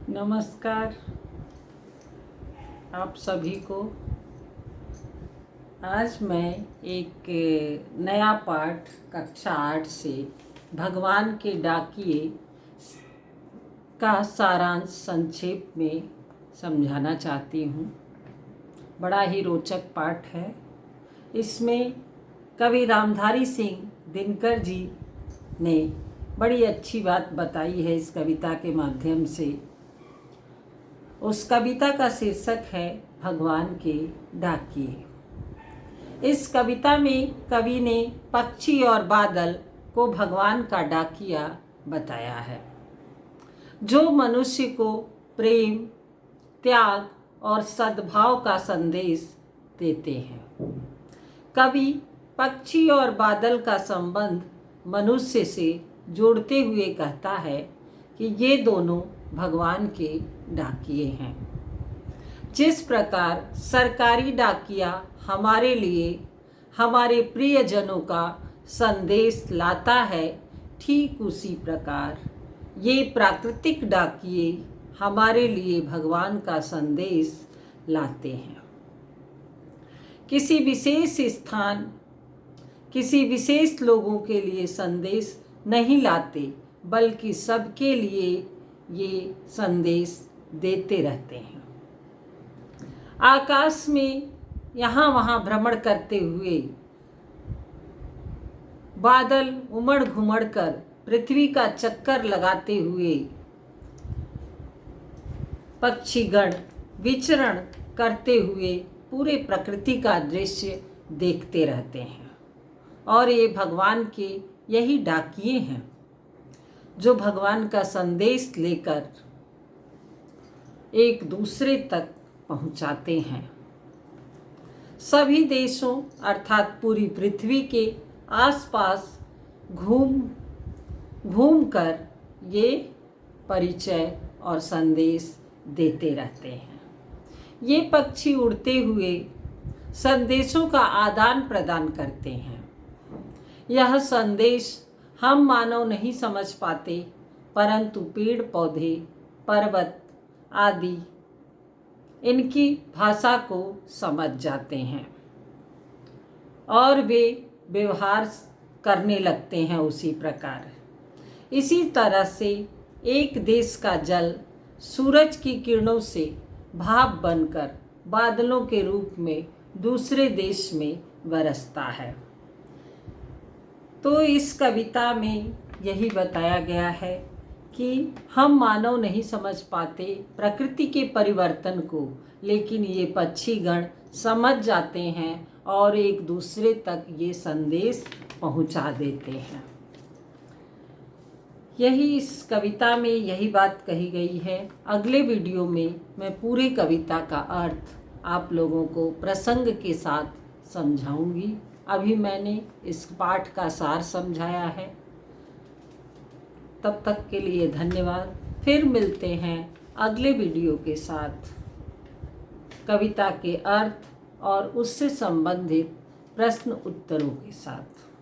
नमस्कार आप सभी को। आज मैं एक नया पाठ कक्षा 8 से भगवान के डाकिए का सारांश संक्षेप में समझाना चाहती हूँ। बड़ा ही रोचक पाठ है। इसमें कवि रामधारी सिंह दिनकर जी ने बड़ी अच्छी बात बताई है इस कविता के माध्यम से। उस कविता का शीर्षक है भगवान के डाकिए। इस कविता में कवि ने पक्षी और बादल को भगवान का डाकिया बताया है, जो मनुष्य को प्रेम, त्याग और सद्भाव का संदेश देते हैं। कवि पक्षी और बादल का संबंध मनुष्य से जोड़ते हुए कहता है कि ये दोनों भगवान के डाकिए हैं। जिस प्रकार सरकारी डाकिया हमारे लिए हमारे प्रियजनों का संदेश लाता है, ठीक उसी प्रकार ये प्राकृतिक डाकिए हमारे लिए भगवान का संदेश लाते हैं। किसी विशेष स्थान, किसी विशेष लोगों के लिए संदेश नहीं लाते, बल्कि सबके लिए ये संदेश देते रहते हैं। आकाश में यहाँ वहाँ भ्रमण करते हुए बादल उमड़ घुमड़ कर पृथ्वी का चक्कर लगाते हुए पक्षीगण विचरण करते हुए पूरे प्रकृति का दृश्य देखते रहते हैं। और ये भगवान के यही डाकिए हैं जो भगवान का संदेश लेकर एक दूसरे तक पहुंचाते हैं। सभी देशों अर्थात पूरी पृथ्वी के आसपास घूम कर ये परिचय और संदेश देते रहते हैं। ये पक्षी उड़ते हुए संदेशों का आदान प्रदान करते हैं। यह संदेश हम मानव नहीं समझ पाते, परंतु पेड़ पौधे, पर्वत आदि इनकी भाषा को समझ जाते हैं और वे व्यवहार करने लगते हैं उसी प्रकार। इसी तरह से एक देश का जल सूरज की किरणों से भाप बनकर बादलों के रूप में दूसरे देश में बरसता है। तो इस कविता में यही बताया गया है कि हम मानव नहीं समझ पाते प्रकृति के परिवर्तन को, लेकिन ये पक्षीगण समझ जाते हैं और एक दूसरे तक ये संदेश पहुंचा देते हैं। यही इस कविता में यही बात कही गई है। अगले वीडियो में मैं पूरे कविता का अर्थ आप लोगों को प्रसंग के साथ समझाऊंगी। अभी मैंने इस पाठ का सार समझाया है। तब तक के लिए धन्यवाद। फिर मिलते हैं अगले वीडियो के साथ कविता के अर्थ और उससे संबंधित प्रश्न उत्तरों के साथ।